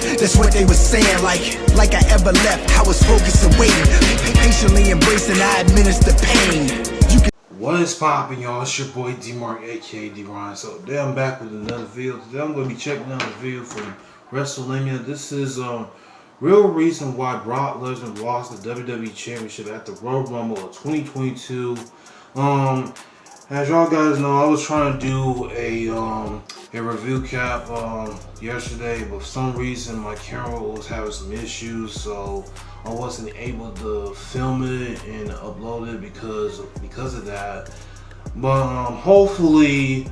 That's what they was saying, like I ever left. I was focused and waiting, patiently embracing, I administer pain. What is poppin', y'all? It's your boy D-Mark, aka D-Ron. So today I'm back with another video. Today I'm going to be checking out a video from WrestleMania. This is real reason why Brock Lesnar lost the WWE Championship at the Royal Rumble of 2022. As y'all guys know, I was trying to do a review cap yesterday, but for some reason my camera was having some issues, so I wasn't able to film it and upload it because of that. But hopefully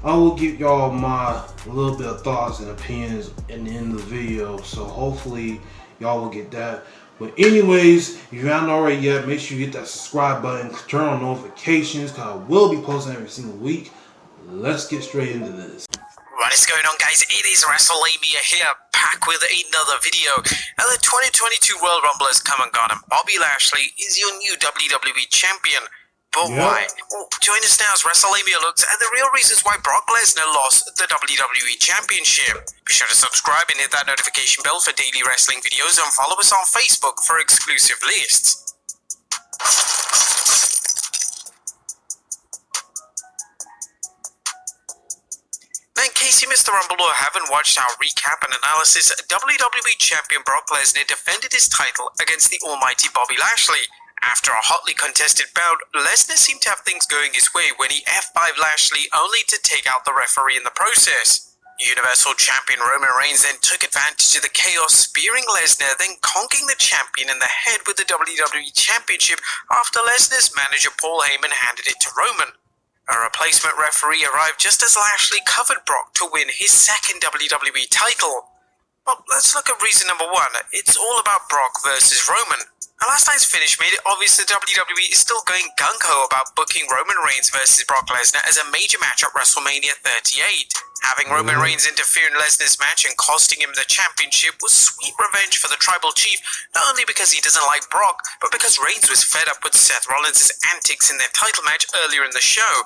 I will give y'all my little bit of thoughts and opinions in the end of the video, so hopefully y'all will get that. But anyways, if you haven't already yet, make sure you hit that subscribe button, turn on notifications, because I will be posting every single week. Let's get straight into this. What is going on, guys? It is WrestleMania here, back with another video. And the 2022 Royal Rumble has come and gone, and Bobby Lashley is your new WWE Champion. But why? Well, join us now as WrestleMania looks at the real reasons why Brock Lesnar lost the WWE Championship. Be sure to subscribe and hit that notification bell for daily wrestling videos, and follow us on Facebook for exclusive lists. Now, in case you missed the Rumble or haven't watched our recap and analysis, WWE Champion Brock Lesnar defended his title against the almighty Bobby Lashley. After a hotly contested bout, Lesnar seemed to have things going his way when he F5'd Lashley, only to take out the referee in the process. Universal Champion Roman Reigns then took advantage of the chaos, spearing Lesnar, then conking the champion in the head with the WWE Championship after Lesnar's manager Paul Heyman handed it to Roman. A replacement referee arrived just as Lashley covered Brock to win his second WWE title. Well, let's look at reason number one. It's all about Brock versus Roman. Now, last night's finish made it obvious that WWE is still going gung-ho about booking Roman Reigns versus Brock Lesnar as a major match at WrestleMania 38. Having Roman Reigns interfere in Lesnar's match and costing him the championship was sweet revenge for the Tribal Chief, not only because he doesn't like Brock, but because Reigns was fed up with Seth Rollins' antics in their title match earlier in the show.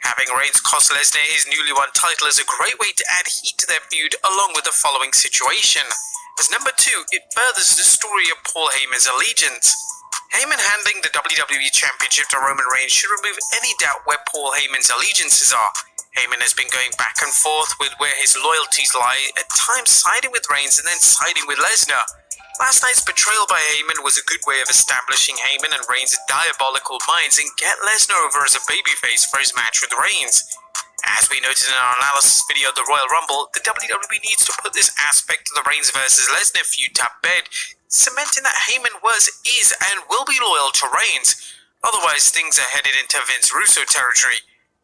Having Reigns cost Lesnar his newly won title is a great way to add heat to their feud, along with the following situation. As number two, it furthers the story of Paul Heyman's allegiance. Heyman handing the WWE Championship to Roman Reigns should remove any doubt where Paul Heyman's allegiances are. Heyman has been going back and forth with where his loyalties lie, at times siding with Reigns and then siding with Lesnar. Last night's betrayal by Heyman was a good way of establishing Heyman and Reigns' diabolical minds and get Lesnar over as a babyface for his match with Reigns. As we noted in our analysis video of the Royal Rumble, the WWE needs to put this aspect of the Reigns versus Lesnar feud to bed, cementing that Heyman was, is, and will be loyal to Reigns. Otherwise, things are headed into Vince Russo territory.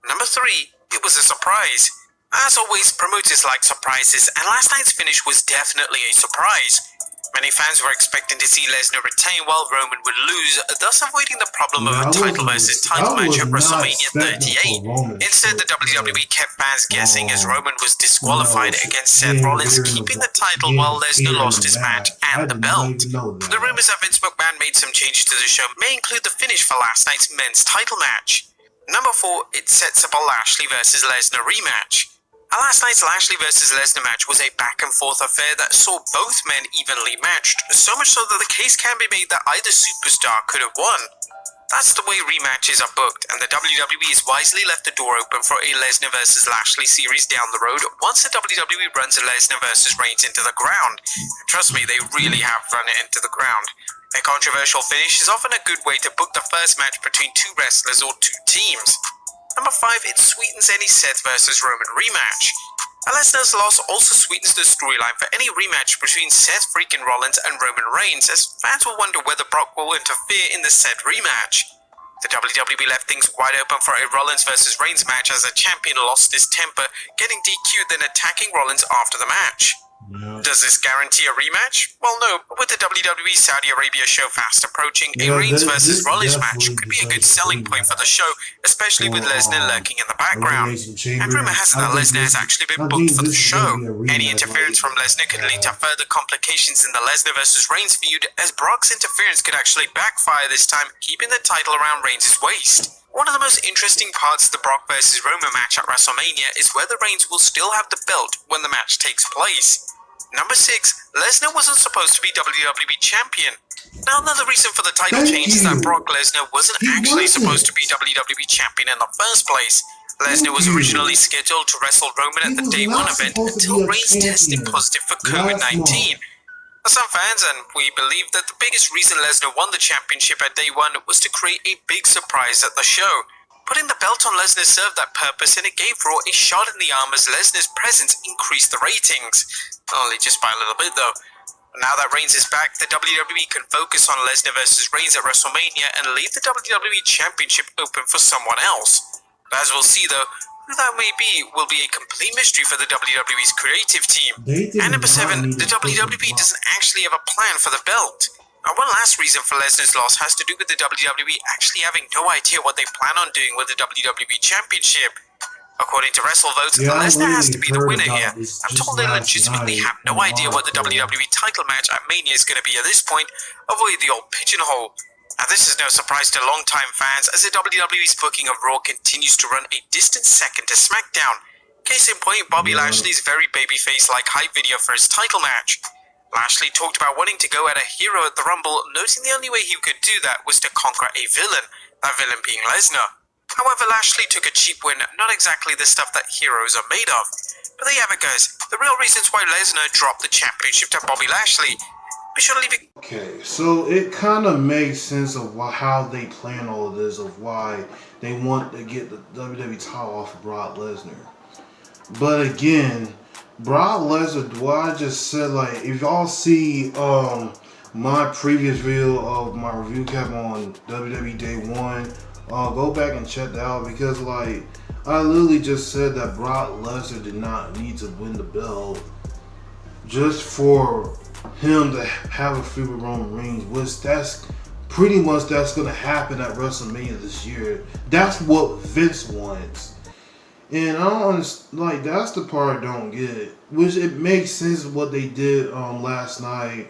Number three, it was a surprise. As always, promoters like surprises, and last night's finish was definitely a surprise. Many fans were expecting to see Lesnar retain while Roman would lose, thus avoiding the problem of a title versus title match at WrestleMania 38. Instead, the WWE kept fans guessing as Roman was disqualified against Seth Rollins, keeping the title while Lesnar lost his match and the belt. The rumors that Vince McMahon made some changes to the show may include the finish for last night's men's title match. Number four, it sets up a Lashley versus Lesnar rematch. Last night's Lashley vs. Lesnar match was a back-and-forth affair that saw both men evenly matched, so much so that the case can be made that either superstar could have won. That's the way rematches are booked, and the WWE has wisely left the door open for a Lesnar vs. Lashley series down the road once the WWE runs a Lesnar vs. Reigns into the ground. And trust me, they really have run it into the ground. A controversial finish is often a good way to book the first match between two wrestlers or two teams. Number five, it sweetens any Seth vs. Roman rematch. Lesnar's loss also sweetens the storyline for any rematch between Seth freaking Rollins and Roman Reigns, as fans will wonder whether Brock will interfere in the said rematch. The WWE left things wide open for a Rollins vs. Reigns match as the champion lost his temper, getting DQ'd then attacking Rollins after the match. Does this guarantee a rematch? Well, no, but with the WWE Saudi Arabia show fast approaching, a Reigns vs. Rollins match could be a good selling point for the show, especially with Lesnar lurking in the background. And rumor has it that Lesnar has actually been booked for the show. Any interference from Lesnar could lead to further complications in the Lesnar vs. Reigns feud, as Brock's interference could actually backfire this time, keeping the title around Reigns' waist. One of the most interesting parts of the Brock vs. Roman match at WrestleMania is whether Reigns will still have the belt when the match takes place. Number 6, Lesnar wasn't supposed to be WWE Champion. Now, another reason for the title change is that Brock Lesnar wasn't actually supposed to be WWE Champion in the first place. Lesnar was originally scheduled to wrestle Roman at the Day 1 event until Reigns tested positive for COVID-19. For some fans, and we believe that the biggest reason Lesnar won the championship at Day 1 was to create a big surprise at the show. Putting the belt on Lesnar served that purpose, and it gave Raw a shot in the arm as Lesnar's presence increased the ratings. Only just by a little bit though. Now that Reigns is back, the WWE can focus on Lesnar versus Reigns at WrestleMania and leave the WWE Championship open for someone else. But as we'll see though, who that may be will be a complete mystery for the WWE's creative team. And number 7, the WWE doesn't actually have a plan for the belt. Now, one last reason for Lesnar's loss has to do with the WWE actually having no idea what they plan on doing with the WWE Championship. According to WrestleVotes, Lesnar has to be the winner here. I'm told they legitimately have no idea what the WWE title match at Mania is going to be at this point. Avoid the old pigeonhole. Now, this is no surprise to longtime fans, as the WWE's booking of Raw continues to run a distant second to SmackDown. Case in point, Bobby Lashley's very babyface-like hype video for his title match. Lashley talked about wanting to go at a hero at the Rumble, noting the only way he could do that was to conquer a villain, that villain being Lesnar. However, Lashley took a cheap win, not exactly the stuff that heroes are made of. But there you have it, guys. The real reasons why Lesnar dropped the championship to Bobby Lashley. Be sure to leave it. Okay, so it kind of makes sense of how they plan all of this, of why they want to get the WWE title off of Brock Lesnar. But again, Brock Lesnar, what I just said, like, if y'all see my previous video of my review cap on WWE Day 1, go back and check that out, because like I literally just said that Brock Lesnar did not need to win the belt just for him to have a feud with Roman Reigns, which that's pretty much that's gonna happen at WrestleMania this year. That's what Vince wants, and I don't understand, like, that's the part I don't get. Which it makes sense what they did last night.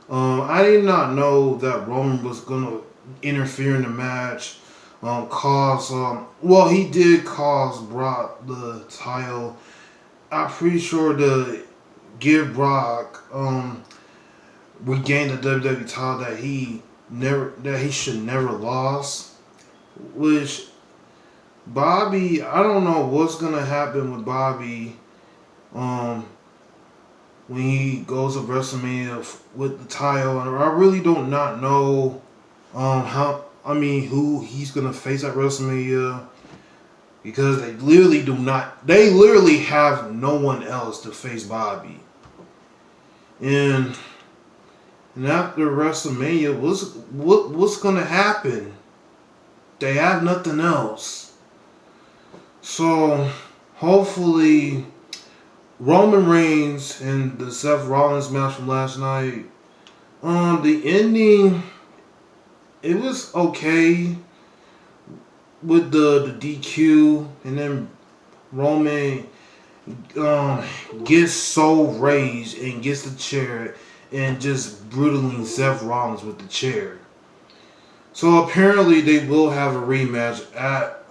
I did not know that Roman was gonna interfere in the match. Well, he did cause Brock the title. I'm pretty sure to give Brock regain the WWE title that he should never lost. Which Bobby, I don't know what's gonna happen with Bobby when he goes to WrestleMania with the title. I really do not know who he's gonna face at WrestleMania, because they literally have no one else to face Bobby. And after WrestleMania, what's gonna happen? They have nothing else. So hopefully Roman Reigns and the Seth Rollins match from last night, the ending, it was okay with the DQ, and then Roman gets so raged and gets the chair and just brutally Seth Rollins with the chair. So apparently they will have a rematch at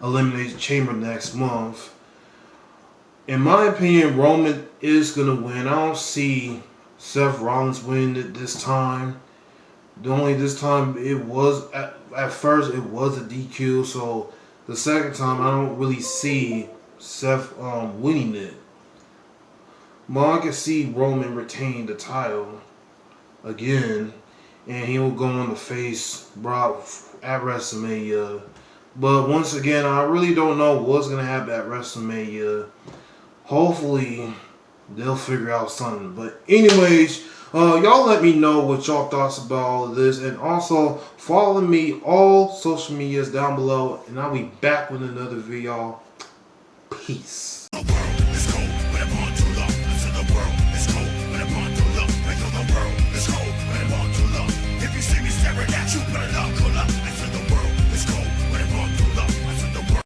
Elimination Chamber next month. In my opinion, Roman is gonna win. I don't see Seth Rollins winning it this time. Only this time it was at first it was a DQ, so the second time I don't really see Seth winning it. But I can see Roman retain the title again, and he will go on to face Brock at WrestleMania. But once again, I really don't know what's gonna happen at WrestleMania. Hopefully they'll figure out something. But anyways, y'all let me know what y'all thoughts about all of this, and also follow me all social medias down below, and I'll be back with another video. Peace.